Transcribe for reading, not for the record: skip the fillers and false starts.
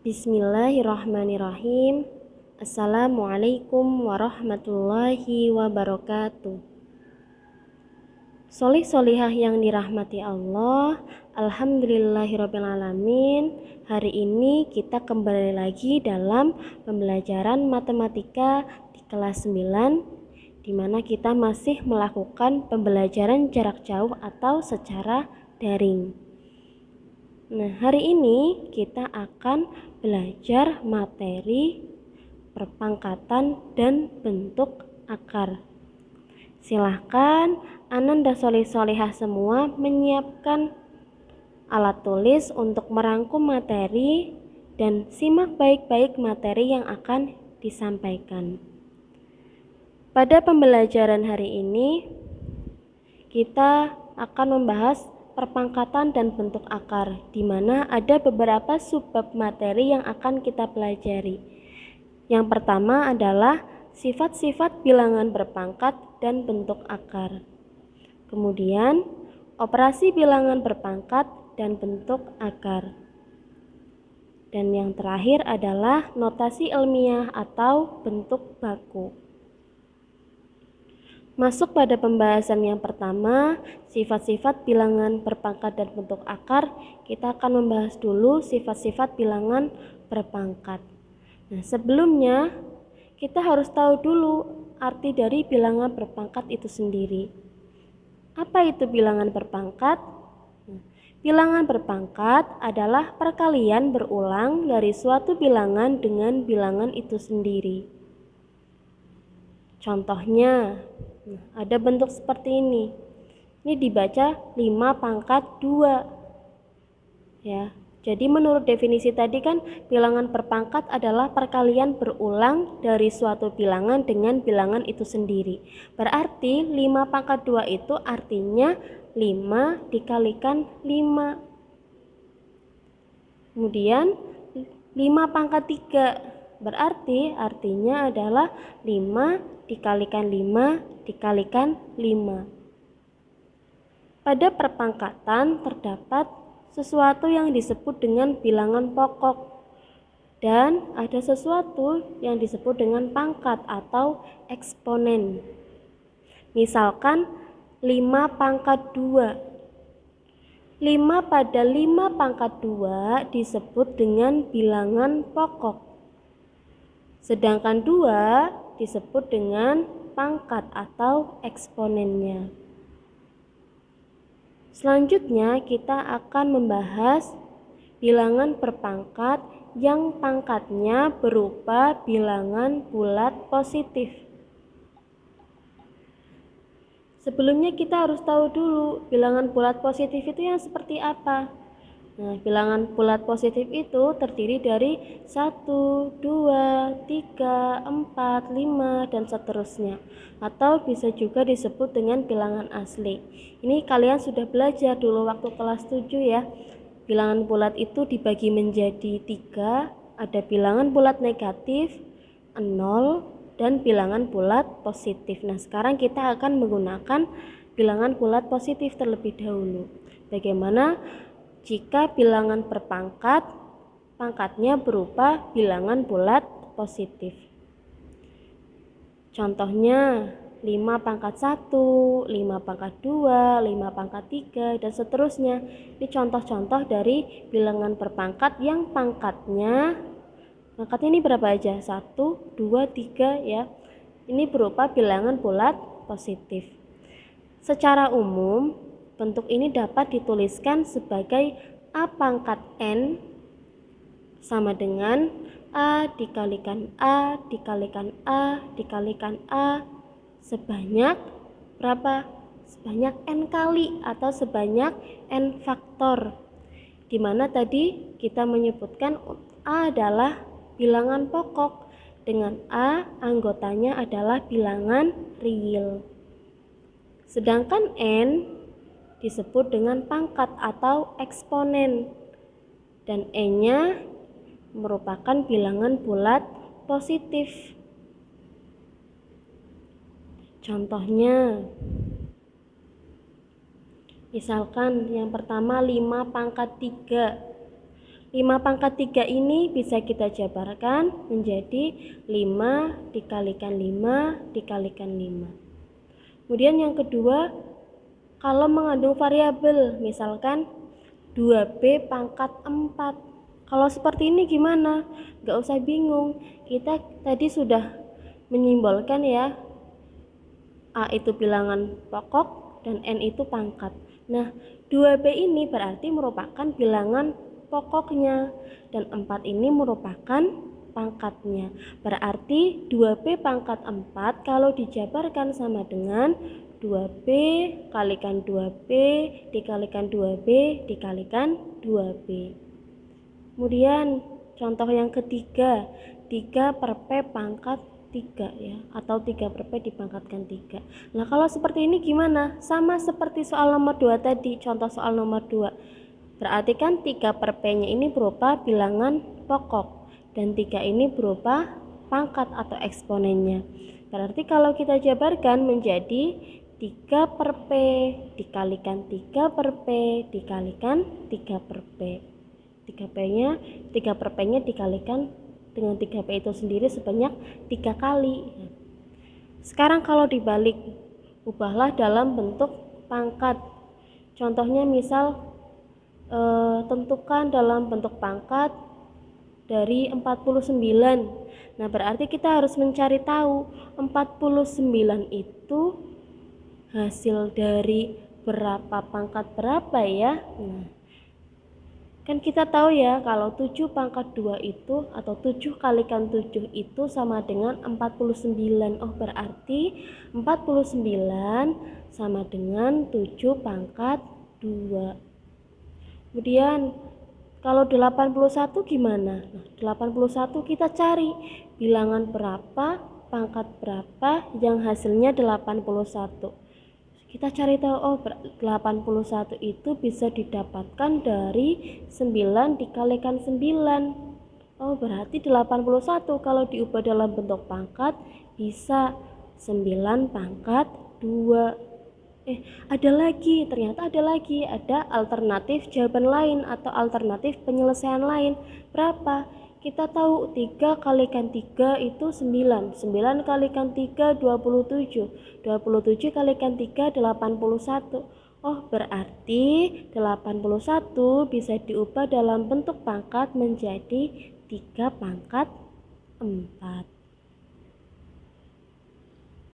Bismillahirrahmanirrahim. Assalamualaikum warahmatullahi wabarakatuh. Solih solihah yang dirahmati Allah, alhamdulillahirrabbilalamin. Hari ini kita kembali lagi dalam pembelajaran matematika di kelas 9, di mana kita masih melakukan pembelajaran jarak jauh atau secara daring. Nah, hari ini kita akan belajar materi perpangkatan dan bentuk akar. Silahkan Ananda solih-solihah semua menyiapkan alat tulis untuk merangkum materi dan simak baik-baik materi yang akan disampaikan. Pada pembelajaran hari ini, kita akan membahas perpangkatan dan bentuk akar, di mana ada beberapa subbab materi yang akan kita pelajari. Yang pertama adalah sifat-sifat bilangan berpangkat dan bentuk akar. Kemudian, operasi bilangan berpangkat dan bentuk akar. Dan yang terakhir adalah notasi ilmiah atau bentuk baku. Masuk pada pembahasan yang pertama, sifat-sifat bilangan berpangkat dan bentuk akar. Kita akan membahas dulu sifat-sifat bilangan berpangkat. Nah, sebelumnya kita harus tahu dulu arti dari bilangan berpangkat itu sendiri. Apa itu bilangan berpangkat? Bilangan berpangkat adalah perkalian berulang dari suatu bilangan dengan bilangan itu sendiri. Contohnya, ada bentuk seperti ini. Ini dibaca 5/2. Ya. Jadi menurut definisi tadi kan bilangan berpangkat adalah perkalian berulang dari suatu bilangan dengan bilangan itu sendiri. Berarti 5/2 itu artinya 5 dikalikan 5. Kemudian 5/3 berarti artinya adalah 5 dikalikan 5 dikalikan 5. Pada perpangkatan terdapat sesuatu yang disebut dengan bilangan pokok dan ada sesuatu yang disebut dengan pangkat atau eksponen. Misalkan 5/2. 5 pada 5/2 disebut dengan bilangan pokok. Sedangkan 2 disebut dengan pangkat atau eksponennya. Selanjutnya kita akan membahas bilangan berpangkat yang pangkatnya berupa bilangan bulat positif. Sebelumnya kita harus tahu dulu bilangan bulat positif itu yang seperti apa. Nah, bilangan bulat positif itu terdiri dari 1, 2, 3, 4, 5, dan seterusnya. Atau bisa juga disebut dengan bilangan asli. Ini kalian sudah belajar dulu waktu kelas 7 ya. Bilangan bulat itu dibagi menjadi 3. Ada bilangan bulat negatif, 0, dan bilangan bulat positif. Nah, sekarang kita akan menggunakan bilangan bulat positif terlebih dahulu. Bagaimana jika bilangan berpangkat, pangkatnya berupa bilangan bulat positif. Contohnya 5/1, 5/2, 5/3, dan seterusnya. Ini contoh-contoh dari bilangan berpangkat yang pangkatnya ini berapa aja? 1, 2, 3 ya. Ini berupa bilangan bulat positif. Secara umum, bentuk ini dapat dituliskan sebagai A pangkat N sama dengan A dikalikan A dikalikan A dikalikan A sebanyak berapa? Sebanyak N kali atau sebanyak N faktor. Dimana tadi kita menyebutkan A adalah bilangan pokok, dengan A anggotanya adalah bilangan real. Sedangkan N disebut dengan pangkat atau eksponen dan E-nya merupakan bilangan bulat positif. Contohnya, misalkan yang pertama 5/3. 5 pangkat 3 ini bisa kita jabarkan menjadi 5 dikalikan 5 dikalikan 5. Kemudian yang kedua, kalau mengandung variabel, misalkan 2B pangkat 4. Kalau seperti ini gimana? Gak usah bingung, kita tadi sudah menyimbolkan ya, A itu bilangan pokok dan N itu pangkat. Nah, 2B ini berarti merupakan bilangan pokoknya dan 4 ini merupakan pangkatnya. Berarti 2B pangkat 4 kalau dijabarkan sama dengan 2B kalikan 2B dikalikan 2B dikalikan 2B. Kemudian contoh yang ketiga, 3 per P pangkat 3 ya, atau 3 per P dipangkatkan 3. Nah, kalau seperti ini gimana? Sama seperti soal nomor 2 tadi, contoh soal nomor 2. Berarti kan 3 per P nya ini berupa bilangan pokok dan 3 ini berupa pangkat atau eksponennya. Berarti kalau kita jabarkan menjadi 3 per P dikalikan 3 per P dikalikan 3 per P. 3 per P nya dikalikan dengan 3P itu sendiri sebanyak 3 kali. Sekarang kalau dibalik, ubahlah dalam bentuk pangkat. Contohnya misal tentukan dalam bentuk pangkat dari 49. Nah, berarti kita harus mencari tahu 49 itu hasil dari berapa pangkat berapa ya. Nah, kan kita tahu ya kalau 7 pangkat 2 itu atau 7 kalikan 7 itu sama dengan 49. Oh, berarti 49 sama dengan 7 pangkat 2. Kemudian kalau 81 gimana? Nah, 81 kita cari bilangan berapa, pangkat berapa yang hasilnya 81. Kita cari tahu, oh 81 itu bisa didapatkan dari 9 dikalikan 9. Oh, berarti 81 kalau diubah dalam bentuk pangkat bisa 9 pangkat 2. Ternyata ada alternatif jawaban lain atau alternatif penyelesaian lain. Berapa? Kita tahu 3 kalikan 3 itu 9. 9 kalikan 3 27. 27 kalikan 3 81. Oh, berarti 81 bisa diubah dalam bentuk pangkat menjadi 3 pangkat 4.